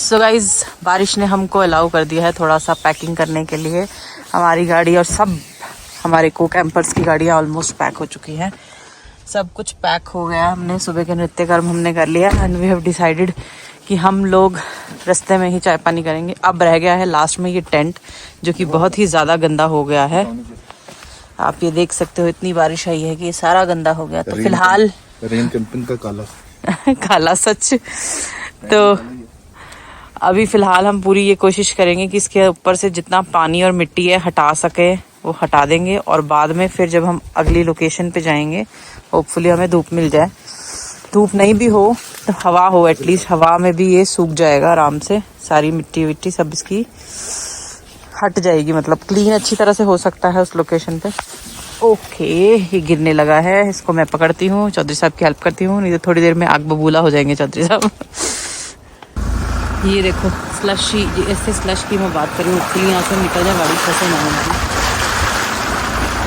So guys बारिश ने हमको अलाउ कर दिया है थोड़ा सा पैकिंग करने के लिए। हमारी गाड़ी और सब हमारे को कैंपर्स की गाड़ियाँ ऑलमोस्ट पैक हो चुकी हैं। सब कुछ पैक हो गया। हमने सुबह के नृत्य कर्म हमने कर लिया एंड वी हैव डिसाइडेड कि हम लोग रास्ते में ही चाय पानी करेंगे। अब रह गया है लास्ट में ये टेंट जो कि बहुत ही ज़्यादा गंदा हो गया है। आप ये देख सकते हो इतनी बारिश आई है कि ये सारा गंदा हो गया। तो फिलहाल रेन कैंपिंग का काला काला सच। तो अभी फिलहाल हम पूरी ये कोशिश करेंगे कि इसके ऊपर से जितना पानी और मिट्टी है हटा सके वो हटा देंगे और बाद में फिर जब हम अगली लोकेशन पे जाएंगे होपफुली हमें धूप मिल जाए। धूप नहीं भी हो तो हवा हो, एटलीस्ट हवा में भी ये सूख जाएगा आराम से। सारी मिट्टी विट्टी सब इसकी हट जाएगी, मतलब क्लीन अच्छी तरह से हो सकता है उस लोकेशन पे। ओके ये गिरने लगा है, इसको मैं पकड़ती हूँ, चौधरी साहब की हेल्प करती हूँ, नहीं तो थोड़ी देर में आग बबूला हो जाएंगे चौधरी साहब। ये देखो स्लशी, ऐसे स्लश की मैं बात करी हूँ, होपफुली यहाँ से निकल जाए, गाड़ी फंसे ना होगी।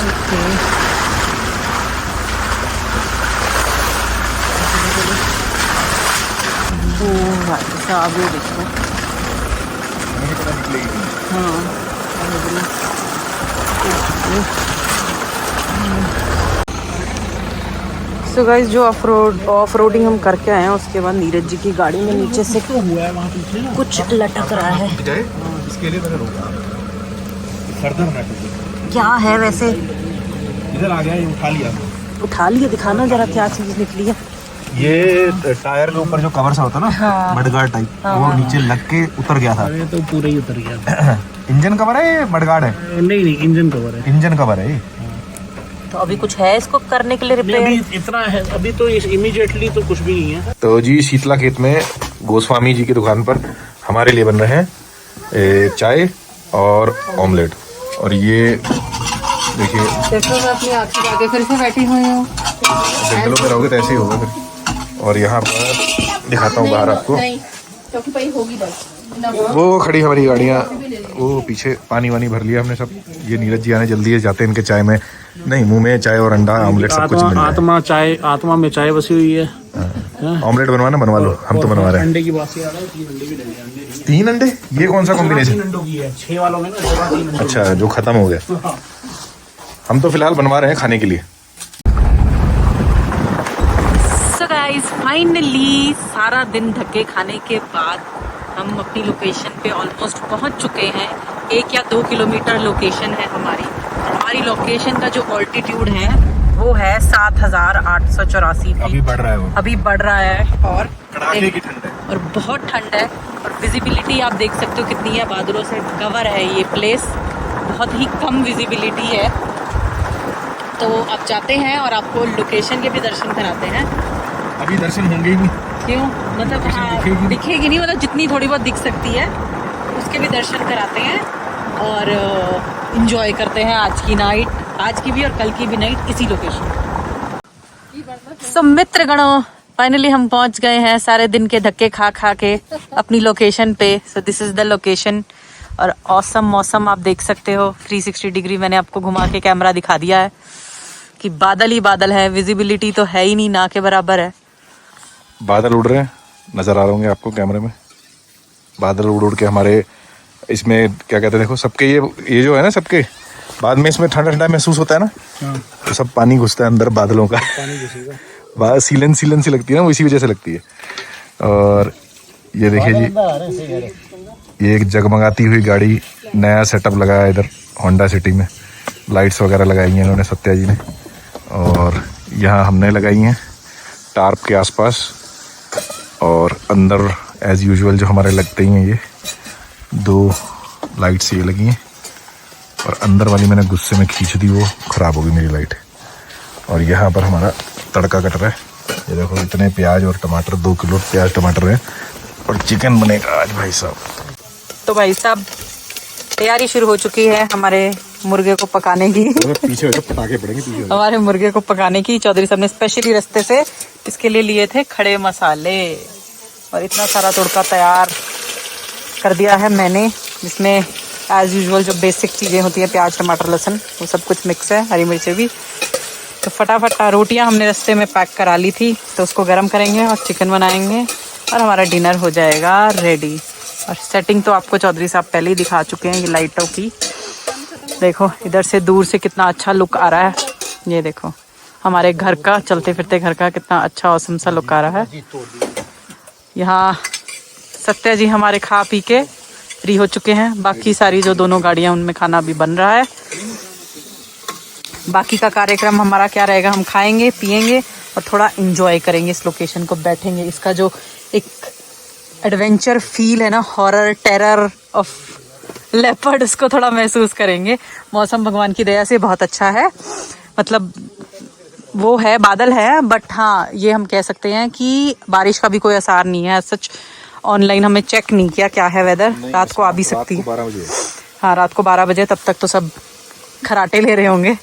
ओके भाई साहब ये देखो, हाँ सो गाइस जो ऑफ रोडिंग हम करके आए हैं उसके बाद नीरज जी की गाड़ी में नीचे से कुछ लटक रहा है। इसके लिए मैंने रोका। क्या है वैसे? इधर आ गया, ये उठा लिया। दिखाना जरा क्या चीज निकली है। ये टायर के ऊपर जो कवर सा होता है ना, हाँ। मडगार्ड टाइप, वो नीचे लग के उतर गया था। तो पूरा ही उतर गया। इंजन कवर है, मडगार्ड है? नहीं इंजन कवर है। इंजन कवर है। तो अभी कुछ है इसको करने के लिए रिपेयर? अभी इतना है, अभी तो इमीडिएटली तो कुछ भी नहीं है। तो जी शीतला खेत में गोस्वामी जी की दुकान पर हमारे लिए बन रहे हैं चाय और ऑमलेट। और ये देखिए, फिर से बैठी हुई हूँ, जंगलों में रहोगे तो ऐसे ही होगा फिर। और यहाँ पर दिखाता हूँ बाहर आपको, वो खड़ी हमारी गाड़ियाँ, वो पीछे पानी वानी भर लिया हमने सब। ये नीरज जी आने जल्दी जाते हैं, इनके चाय में नहीं, मुंह में चाय और अंडा ऑमलेट सब कुछ मिल रहा है। आत्मा में चाय बसी हुई है। ऑमलेट बनवाना बनवा लो, हम तो बनवा रहे हैं। अंडे की बात से याद है, 3 अंडे भी डल गए। 3 अंडे? ये कौन सा कॉम्बिनेशन? 3 अंडों की है, 6 वालों में ना 3 अंडे। अच्छा, जो खत्म हो गया। हम तो फिलहाल बनवा रहे हैं खाने के लिए। सो गाइस फाइनली सारा दिन धक्के खाने के बाद हम अपनी लोकेशन पे ऑलमोस्ट पहुंच चुके हैं। 1 या 2 किलोमीटर लोकेशन है हमारी। हमारी लोकेशन का जो ऑल्टीट्यूड है वो है 7,884 फीट। अभी बढ़ रहा है वो, अभी बढ़ रहा है और कड़ाके की ठंड है और बहुत ठंड है। और विजिबिलिटी आप देख सकते हो कितनी है, बादलों से कवर है ये प्लेस, बहुत ही कम विजिबिलिटी है। तो आप जाते हैं और आपको लोकेशन के भी दर्शन कराते हैं। अभी दर्शन होंगे ही नहीं। क्यों? मतलब हाँ, दिखेगी नहीं, मतलब जितनी थोड़ी बहुत दिख सकती है उसके भी दर्शन कराते हैं और एंजॉय करते हैं आज की नाइट, आज की भी और कल की भी नाइट इसी लोकेशन। सो मित्रगणों फाइनली हम पहुंच गए हैं सारे दिन के धक्के खा के अपनी लोकेशन पे। So this is the location और ऑसम मौसम आप देख सकते हो। 360 डिग्री मैंने आपको घुमा के कैमरा दिखा दिया है कि बादल ही बादल है, विजिबिलिटी तो है ही नहीं, ना के बराबर है। बादल उड़ रहे हैं, नजर आ रहे होंगे आपको कैमरे में। बादल उड़ के हमारे इसमें क्या कहते हैं, देखो सबके ये जो है ना, सबके बाद में इसमें ठंडा ठंडा महसूस होता है ना, तो सब पानी घुसता है अंदर बादलों का। बात सीलन सी लगती है ना, वो इसी वजह से लगती है। और ये देखिए जी, ये एक जगमगाती हुई गाड़ी, नया सेटअप लगाया इधर होंडा सिटी में। लाइट्स वगैरह लगाई हैं इन्होंने, सत्या जी ने। और यहाँ हमने लगाई हैं टार्प के आसपास। और अंदर एज यूजुअल जो हमारे लगते ही हैं, ये 2 लाइट्स ये लगी हैं। और अंदर वाली मैंने गुस्से में खींच दी, वो ख़राब हो गई मेरी लाइट। और यहाँ पर हमारा तड़का कट रहा है। ये देखो इतने प्याज और टमाटर, 2 किलो प्याज टमाटर है और चिकन बनेगा आज भाई साहब। तो भाई साहब तैयारी शुरू हो चुकी है हमारे मुर्गे को पकाने की। पीछे पटाखे पड़ेंगे पीछे। हमारे मुर्गे को पकाने की चौधरी साहब ने स्पेशली रास्ते से इसके लिए लिए थे खड़े मसाले और इतना सारा तड़का तैयार कर दिया है मैंने, जिसमें एज यूजुअल जो बेसिक चीज़ें होती है, प्याज टमाटर लहसुन, वो सब कुछ मिक्स है, हरी मिर्चें भी। तो फटाफट रोटियां हमने रास्ते में पैक करा ली थी, तो उसको गर्म करेंगे और चिकन बनाएंगे और हमारा डिनर हो जाएगा रेडी। और सेटिंग तो आपको चौधरी साहब पहले ही दिखा चुके हैं, ये लाइटों की। देखो इधर से दूर से कितना अच्छा लुक आ रहा है। ये देखो हमारे घर का, चलते फिरते घर का कितना अच्छा औसम सा लुक आ रहा है। यहाँ सत्या जी हमारे खा पी के फ्री हो चुके हैं। बाकी सारी जो दोनों गाड़ियाँ उनमें खाना अभी बन रहा है। बाकी का कार्यक्रम हमारा क्या रहेगा, हम खाएंगे पिएंगे और थोड़ा इंजॉय करेंगे इस लोकेशन को, बैठेंगे। इसका जो एक एडवेंचर फील है ना, हॉरर टेरर ऑफ लेपर्ड, उसको थोड़ा महसूस करेंगे। मौसम भगवान की दया से बहुत अच्छा है, मतलब वो है बादल है, बट हाँ ये हम कह सकते हैं कि बारिश का भी कोई आसार नहीं है। सच ऑनलाइन हमें चेक नहीं किया क्या है वेदर, रात को आ भी सकती है। 12 बजे। हाँ रात को 12 बजे, तब तक तो सब खराटे ले रहे होंगे।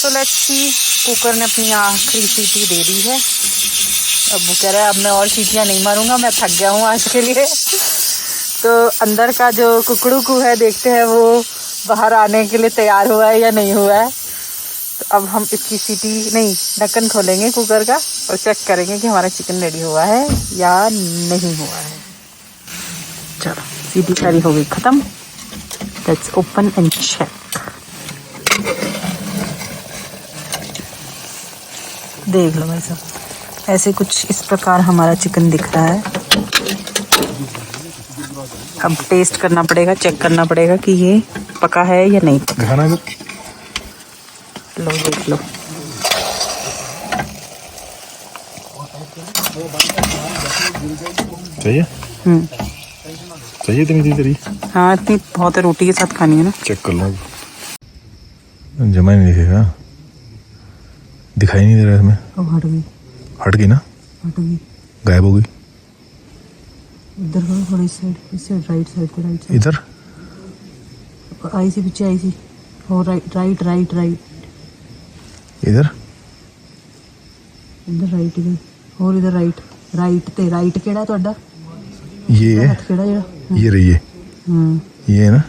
तो लेट्स सी, कुकर ने अपनी आखिरी सीटी दे दी है। अब वो कह रहा है अब मैं और सीटियाँ नहीं मारूंगा, मैं थक गया हूँ आज के लिए। तो अंदर का जो कुकड़ू है, देखते हैं वो बाहर आने के लिए तैयार हुआ है या नहीं हुआ है। तो अब हम इसकी सीटी नहीं, ढक्कन खोलेंगे कुकर का और चेक करेंगे कि हमारा चिकन रेडी हुआ है या नहीं हुआ है। चलो सीटी सारी हो गई ख़त्म। Let's open and check. देख लो भाई साहब, ऐसे कुछ इस प्रकार हमारा चिकन दिख रहा है। अब टेस्ट करना पड़ेगा, चेक करना पड़ेगा कि ये पका है या नहीं पका। खाना है लो देख लो। चाहिए? चाहिए इतनी तेरी? हाँ इतनी बहुत है, रोटी के साथ खानी है ना। चेक कर लो, जमा ही नहीं दिखेगा, दिखाई नहीं दे रहा इसमें। अब हट गई, हट गई ना, हट गई, गायब हो गई। इधर करो थोड़ी, इस साइड राइट साइड पे, राइट साइड इधर आई सी पीछे आई सी, और राइट राइट राइट राइट, इधर इधर राइट, इधर और इधर राइट राइट ते राइट केड़ा है ਤੁਹਾਡਾ? ये है, हथ केड़ा जेड़ा? ये रही है, ये है ना।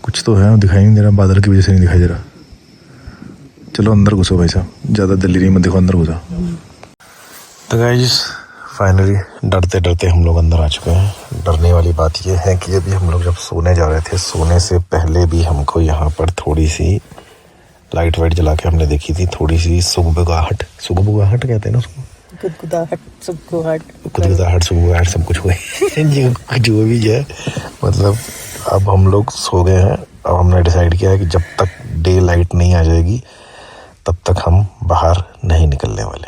कुछ तो है, दिखाई नहीं दे रहा, बादल की वजह से नहीं दिखाई दे रहा। चलो अंदर घुसो भाई साहब, ज़्यादा दिल्ली मत देखो, अंदर घुसो। तो गाइस फाइनली डरते डरते हम लोग अंदर आ चुके हैं। डरने वाली बात यह है कि अभी हम लोग जब सोने जा रहे थे, सोने से पहले भी हमको यहाँ पर थोड़ी सी लाइट वाइट जला के हमने देखी थी, थोड़ी सी सुगबुगाहट, सुगबुगाहट कहते हैं ना उसको, गुदगुदाहट, सुगबुगाहट, गुदगुदाहट, सुगबुगाहट सब कुछ हुए जो भी है। मतलब अब हम लोग सो गए हैं। अब हमने डिसाइड किया है कि जब तक डे लाइट नहीं आ जाएगी तब तक हम बाहर नहीं निकलने वाले।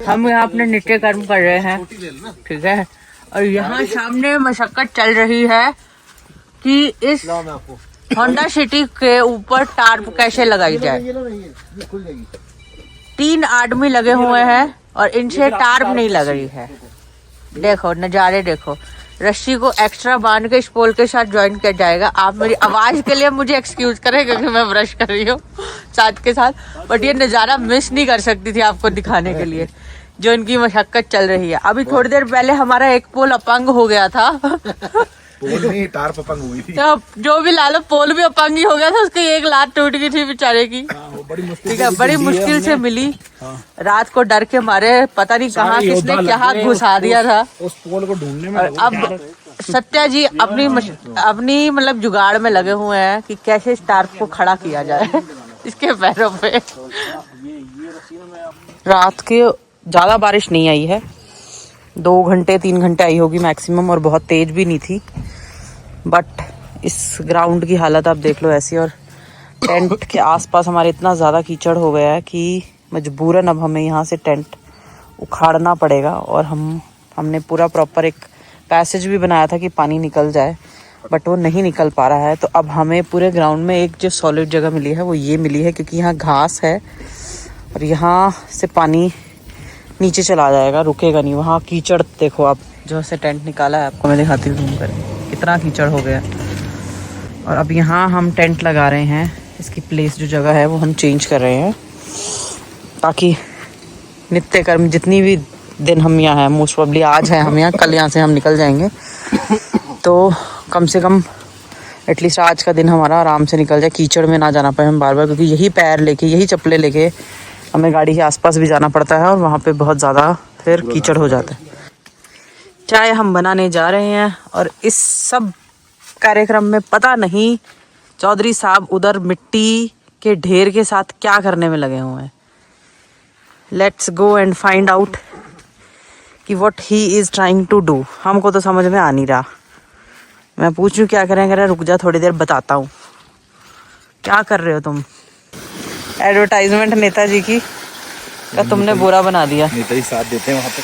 हम यहाँ अपने नित्य कर्म कर रहे हैं, ठीक है। और यहाँ सामने मशक्कत चल रही है कि इस होंडा सिटी के ऊपर टार्प कैसे लगाई जाए। 3 आदमी लगे हुए हैं और इनसे टार्प नहीं लग रही है। देखो नज़ारे देखो, रस्सी को एक्स्ट्रा बांध के इस पोल के साथ ज्वाइन किया जाएगा। आप मेरी आवाज के लिए मुझे एक्सक्यूज करें क्योंकि मैं ब्रश कर रही हूँ साथ के साथ, बट ये नज़ारा मिस नहीं कर सकती थी आपको दिखाने के लिए जो इनकी मशक्कत चल रही है। अभी थोड़ी देर पहले हमारा एक पोल अपंग हो गया था पोल नहीं, टार्प अपंग हुई थी। तो जो भी ला लो, पोल भी अपंग ही हो गया था, उसकी एक लात टूट गई थी बेचारे की। ठीक है, बड़ी मुश्किल से मिली। रात को डर के मारे पता नहीं कहाँ किसने क्या घुसा दिया था उस पोल को ढूंढने में। अब सत्या जी अपनी मतलब जुगाड़ में लगे हुए हैं कि कैसे इस टार्प को खड़ा किया जाए इसके पैरों पे। रात के ज्यादा बारिश नहीं आई है, 2 घंटे 3 घंटे आई होगी मैक्सिमम, और बहुत तेज भी नहीं थी। बट इस ग्राउंड की हालत आप देख लो ऐसी, और टेंट के आसपास हमारे इतना ज़्यादा कीचड़ हो गया है कि मजबूरन अब हमें यहाँ से टेंट उखाड़ना पड़ेगा। और हमने पूरा प्रॉपर एक पैसेज भी बनाया था कि पानी निकल जाए, बट वो नहीं निकल पा रहा है। तो अब हमें पूरे ग्राउंड में एक जो सॉलिड जगह मिली है वो ये मिली है, क्योंकि यहाँ घास है और यहाँ से पानी नीचे चला जाएगा, रुकेगा नहीं। वहाँ कीचड़ देखो आप, जो से टेंट निकाला है आपको मैं दिखाती हूँ घूम कर, कितना कीचड़ हो गया। और अब यहाँ हम टेंट लगा रहे हैं, इसकी प्लेस जो जगह है वो हम चेंज कर रहे हैं, ताकि नित्य कर्म जितनी भी दिन हम यहाँ हैं, मोस्ट प्रॉब्ली आज है हम यहाँ, कल यहाँ से हम निकल जाएंगे, तो कम से कम एटलीस्ट आज का दिन हमारा आराम से निकल जाए, कीचड़ में ना जाना पड़े हम बार बार, क्योंकि यही पैर लेके यही चप्पलें लेके हमें गाड़ी के आसपास भी जाना पड़ता है और वहाँ पे बहुत ज़्यादा फिर कीचड़ हो जाता है। चाय हम बनाने जा रहे हैं और इस सब कार्यक्रम में पता नहीं चौधरी साहब उधर मिट्टी के ढेर के साथ क्या करने में लगे हुए हैं। Let's go and find out कि what he is trying to do. हमको तो समझ में आ नहीं रहा। मैं पूछूं क्या करें, कह रहे रुक जा थोड़ी देर बताता हूँ। क्या कर रहे हो तुम? एडवर्टाइजमेंट नेताजी की का तुमने बुरा बना दिया। नेताजी साथ देते हैं वहाँ पे।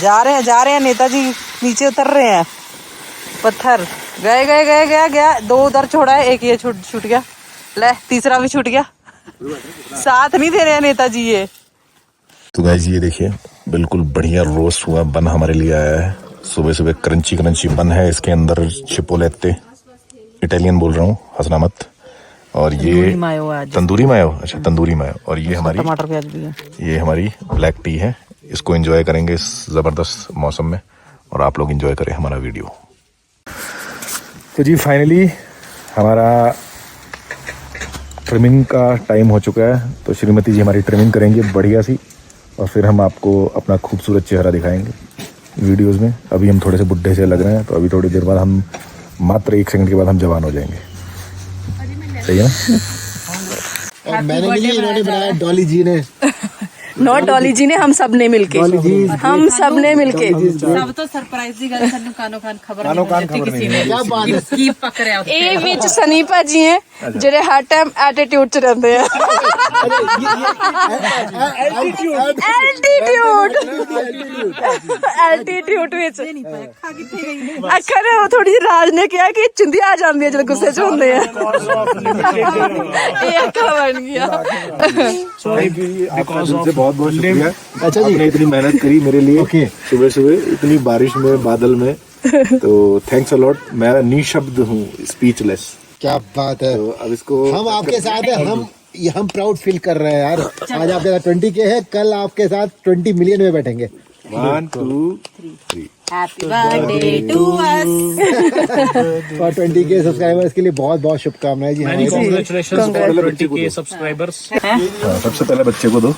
जा रहे हैं नेताजी नीचे उतर रहे हैं। पत्थर गया 2 उधर छोड़ा है, एक ये छूट गया, ले तीसरा भी छूट गया। साथ नहीं दे रहे हैं नेताजी ये। तो गाइस ये देखिए बिल्कुल बढ़िया रोस्ट हुआ बन हमारे लिए आया है। सुबह सुबह क्रंची बन है, इसके अंदर चिपोलेते, इटालियन बोल रहा हूँ हंसना मत। और ये तंदूरी मायो, अच्छा तंदूरी मायो। और ये हमारी टमाटर प्याज भी है। ये हमारी ब्लैक टी है। इसको एंजॉय करेंगे इस ज़बरदस्त मौसम में, और आप लोग एंजॉय करें हमारा वीडियो। तो जी फाइनली हमारा ट्रिमिंग का टाइम हो चुका है। तो श्रीमती जी हमारी ट्रिमिंग करेंगे बढ़िया सी, और फिर हम आपको अपना खूबसूरत चेहरा दिखाएंगे वीडियोस में। अभी हम थोड़े से बुढ़े से लग रहे हैं, तो अभी थोड़ी देर बाद हम मात्र 1 सेकंड के बाद हम जवान हो जाएंगे। सही है ना? और मैंने नहीं, इन्होंने बनाया डॉली जी ने। नॉट डॉली जी ने, हम सब ने मिलके, हम सब ने मिलके। सब तो सरप्राइज दी गल सनु कानो कान खबर किसी ने। क्या बात है। की पकड़िया ए विच सनीपा जी हैं जेडे हर टाइम एटीट्यूड च रहंदे हैं। एल्टीट्यूड विच अखर वो थोड़ी राज ने कहा कि चिंदी आ जाती है जब गुस्से च होंदे हैं। ये अखा बन गया। बहुत बहुत शुक्रिया। अच्छा जी, आपने इतनी मेहनत करी मेरे लिए सुबह सुबह इतनी बारिश में बादल में, तो थैंक्स अ लॉट। मैं निशब्द हूँ, स्पीचलेस। क्या बात है। तो अब इसको हम आपके साथ है, हम प्राउड फील कर रहे हैं यार। आज आपके साथ 20K है, कल आपके साथ 20 मिलियन में बैठेंगे। 1 2 3 हैप्पी बर्थडे टू अस। और 20K सब्सक्राइबर्स के लिए बहुत बहुत शुभकामनाएं जी। Congratulations subscribers. सबसे पहले बच्चे को दो।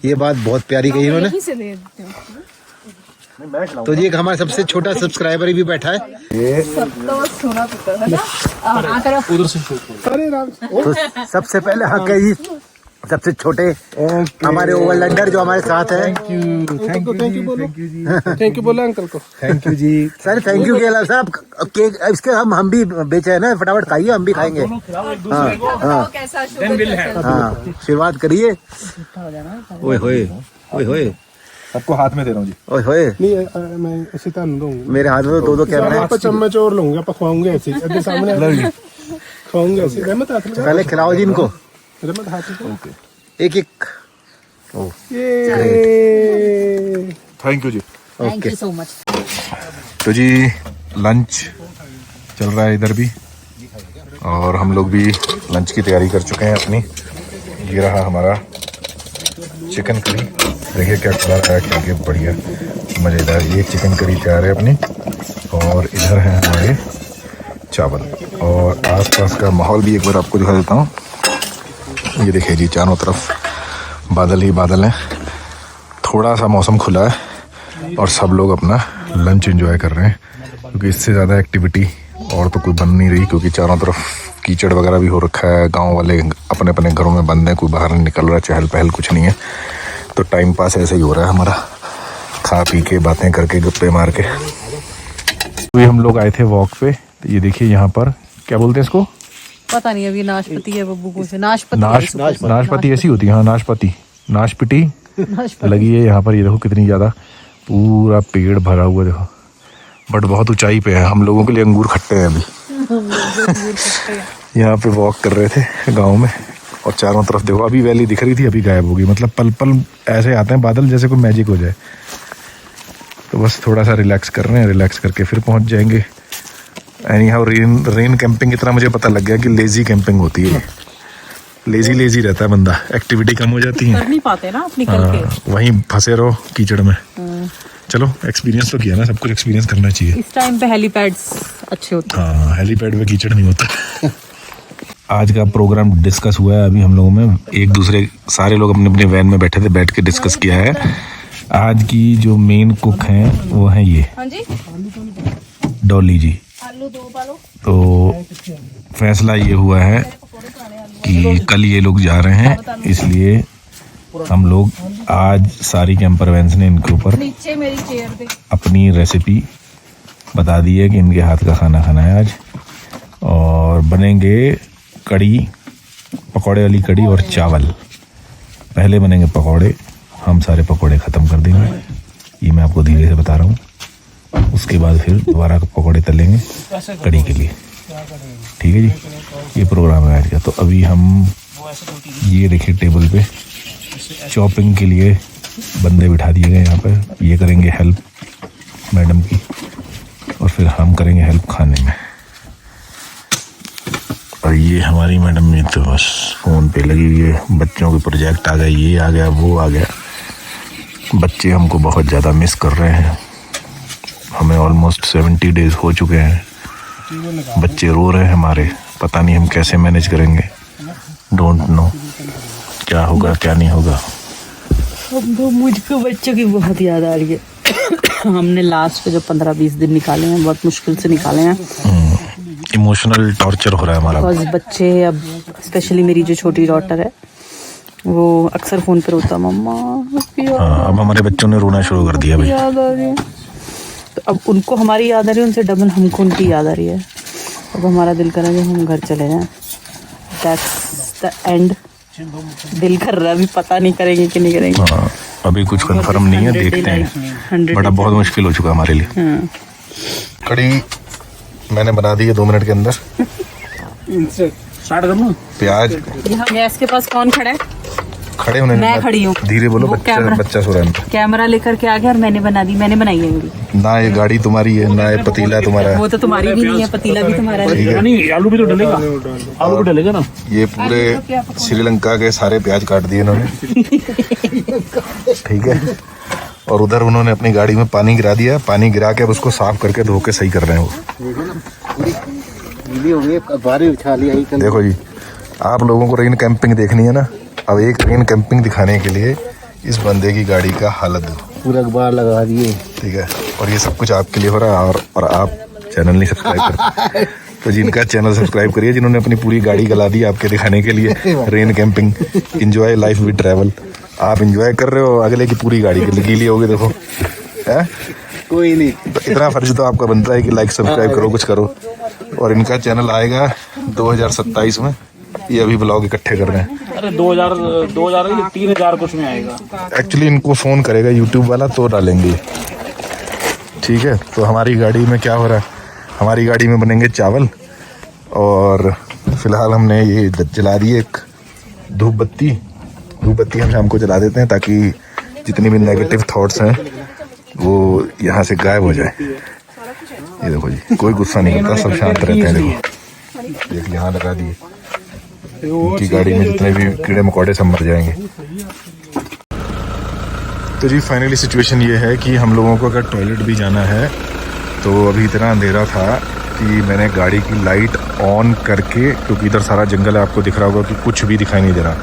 ये बात बहुत प्यारी कही इन्होंने। तो जी एक हमारा सबसे छोटा सब्सक्राइबर भी बैठा है। ये उधर से तो सबसे पहले हाँ कही सबसे छोटे हमारे ओवरलैंडर जो हमारे साथ है। थैंक यू बोला अंकल को। थैंक यू जी। सर थैंक यू के अलावा सर केक इसके हम भी बेचे हैं ना, फटाफट खाइए, हम भी खाएंगे। हाँ शुरुआत करिए। ओए होए ओए होए, सबको हाथ में दे रहा हूँ जी। ओए होए, नहीं मैं इसी तरह दूंगा। मेरे हाथ में तो 2 कैमरे हैं। चम्मच और लूंगा, पकवाऊंगा ऐसे अभी सामने खवाऊंगा ऐसे। रहमत हाथ लगा, पहले खिलाओ जी इनको रहमत हाथ लगा। ओके, एक थैंक यू जी। Okay so much. तो जी लंच चल रहा है इधर भी, और हम लोग भी लंच की तैयारी कर चुके हैं अपनी। ये रहा हमारा चिकन करी, देखिए क्या कलर है, क्या बढ़िया मज़ेदार। ये चिकन करी तैयार है अपनी, और इधर है हमारे चावल। और आसपास का माहौल भी एक बार आपको दिखा देता हूँ। ये देखिए जी चारों तरफ बादल ही बादल हैं। थोड़ा सा मौसम खुला है और सब लोग अपना लंच एंजॉय कर रहे हैं, क्योंकि इससे ज़्यादा एक्टिविटी और तो कोई बन नहीं रही, क्योंकि चारों तरफ कीचड़ वगैरह भी हो रखा है। गांव वाले अपने अपने घरों में बंद हैं, कोई बाहर नहीं निकल रहा, चहल पहल कुछ नहीं है। तो टाइम पास ऐसे ही हो रहा है हमारा, खा पी के बातें करके गप्पे मार के। तो हम लोग आए थे वॉक पे, तो ये देखिए यहाँ पर क्या बोलते हैं इसको, पता नहीं अभी नाशपति है बब्बू को से नाशपति नाशपति ऐसी होती है, हाँ नाशपति, नाशपिटी लगी है यहाँ पर। ये देखो कितनी ज्यादा पूरा पेड़ भरा हुआ देखो, बट बहुत ऊंचाई पे है। हम लोगों के लिए अंगूर खट्टे हैं अभी। यहाँ पे वॉक कर रहे थे गांव में, और चारों तरफ देखो, अभी वैली दिख रही थी, अभी गायब हो गई। मतलब पल पल ऐसे आते हैं बादल जैसे कोई मैजिक हो जाए। तो बस थोड़ा सा रिलैक्स कर रहे हैं, रिलैक्स करके फिर पहुंच जाएंगे। एनी हाउ रेन कैंपिंग इतना मुझे पता लग गया कि लेजी कैंपिंग होती है। लेजी रहता है बंदा, एक्टिविटी कम हो जाती है, कर नहीं पाते ना अपनी कल के। वहीं फंसे रहो कीचड़ में। चलो एक्सपीरियंस तो किया ना, सब कुछ एक्सपीरियंस करना चाहिए। इस टाइम पे हेलीपैड्स अच्छे होते हैं। हाँ, हेलीपैड में कीचड़ नहीं होता। आज का प्रोग्राम डिस्कस हुआ है अभी हम लोगों में, एक दूसरे सारे लोग अपने अपने वैन में बैठे थे, बैठ के डिस्कस किया है। आज की जो मेन कुक हैं वो है ये डॉली जी। तो फैसला ये हुआ है कि कल ये लोग जा रहे हैं, इसलिए हम लोग आज सारी कैंपर वैन्स ने इनके ऊपर अपनी रेसिपी बता दी है कि इनके हाथ का खाना खाना है आज। और बनेंगे कड़ी, पकौड़े वाली कड़ी और चावल। पहले बनेंगे पकौड़े, हम सारे पकौड़े ख़त्म कर देंगे, ये मैं आपको धीरे से बता रहा हूँ। उसके बाद फिर दोबारा पकौड़े तलेंगे कड़ी के लिए, ठीक है जी। ये प्रोग्राम है आज का। तो अभी हम ये देखिए टेबल पे चॉपिंग के लिए बंदे बिठा दिए गए यहाँ पे, ये करेंगे हेल्प मैडम की, और फिर हम करेंगे हेल्प खाने में। और ये हमारी मैडम में तो बस फ़ोन पे लगी हुई है, बच्चों के प्रोजेक्ट आ गए, ये आ गया वो आ गया। बच्चे हमको बहुत ज़्यादा मिस कर रहे हैं, हमें ऑलमोस्ट 70 डेज हो चुके हैं। बच्चे रो रहे हैं हमारे, पता नहीं हम कैसे मैनेज करेंगे, डोंट नो क्या होगा क्या नहीं होगा। अब मुझको बच्चों की बहुत याद आ रही है। हमने लास्ट के जो 15-20 दिन निकाले हैं बहुत मुश्किल से निकाले हैं। इमोशनल टॉर्चर हो रहा है हमारा। बिकॉज बच्चे अब स्पेशली मेरी जो छोटी डॉटर है वो अक्सर फोन पर रोता, मम्मा हाँ, अब हमारे बच्चों ने रोना शुरू कर दिया भाई। याद आ रही है, तो अब उनको हमारी याद आ रही है, उनसे डबल हमको उनकी याद आ रही है। अब हमारा दिल कर रहा है कि हम घर चले जाएं। That's the end. दिल कर रहा है, अभी पता नहीं करेंगे कि नहीं करेंगे। हाँ, अभी कुछ कंफर्म नहीं है, देखते हैं। बड़ा बहुत मुश्किल हो चुका हमारे लिए। कड़ी मैंने बना दी है 2 मिनट के अंदर। प्याज यहाँ गैस के पास कौन खड़ा है? खड़े होने, मैं खड़ी हूँ। धीरे बोलो, बच्चा सो रहा है। कैमरा लेकर के आ गया और मैंने बना दी, मैंने बनाई है मेरी। ना ये गाड़ी तुम्हारी है, ना ये पतीला तुम्हारा है। वो तो तुम्हारी भी नहीं है, पतीला भी तुम्हारा है। नहीं, आलू भी तो डलेगा, आलू भी डलेगा ना। ये पूरे श्रीलंका के सारे प्याज काट दिए इन्होंने, ठीक है। और उधर उन्होंने अपनी गाड़ी में पानी गिरा दिया, पानी गिरा के अब उसको साफ करके धो के सही कर रहे हैं वो। देखो जी, आप लोगों को रेन कैंपिंग देखनी है ना, अब एक रेन कैंपिंग दिखाने के लिए इस बंदे की गाड़ी का हालत देखो, पूरा अखबार लगा दिए, ठीक है। और ये सब कुछ आपके लिए हो रहा है, और आप चैनल नहीं सब्सक्राइब करते तो जिनका चैनल सब्सक्राइब करिए, जिन्होंने अपनी पूरी गाड़ी गला दी आपके दिखाने के लिए rain camping. Enjoy life with travel. आप एंजॉय कर रहे हो, अगले की पूरी गाड़ी गीली होगी देखो, है कोई नहीं। तो इतना फर्ज तो आपका बनता है कि लाइक सब्सक्राइब करो, कुछ करो। और इनका चैनल आएगा 2027 में, ये अभी ब्लॉग इकट्ठे कर रहे हैं। अरे 2000 3000 कुछ में आएगा। एक्चुअली इनको फोन करेगा यूट्यूब वाला तो डालेंगे, ठीक है। तो हमारी गाड़ी में क्या हो रहा है, हमारी गाड़ी में बनेंगे चावल, और फिलहाल हमने ये जला दी एक धूप बत्ती हम शाम को जला देते हैं, ताकि जितनी भी नेगेटिव थॉट्स हैं वो यहाँ से गायब हो जाए। ये देखो जी, कोई गुस्सा नहीं करता, सब शांत रहते हैं। देखो देख, यहाँ लगा दिए, उनकी गाड़ी में जितने भी कीड़े मकोड़े सब मर जाएंगे। तो जी फाइनली सिचुएशन ये है कि हम लोगों को अगर टॉयलेट भी जाना है तो अभी इतना अंधेरा था कि मैंने गाड़ी की लाइट ऑन करके, क्योंकि इधर सारा जंगल है, आपको दिख रहा होगा कि कुछ भी दिखाई नहीं दे रहा,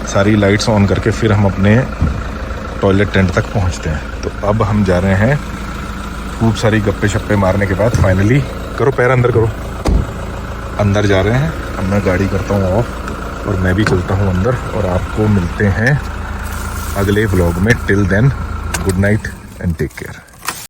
सारी लाइट्स ऑन करके फिर हम अपने टॉयलेट टेंट तक पहुंचते हैं। तो अब हम जा रहे हैं, खूब सारी गप्पे शप्पे मारने के बाद फाइनली, करो पैर अंदर करो, अंदर जा रहे हैं। अब मैं गाड़ी करता हूँ ऑफ और मैं भी चलता हूँ अंदर, और आपको मिलते हैं अगले व्लॉग में। Till then, good night and take care.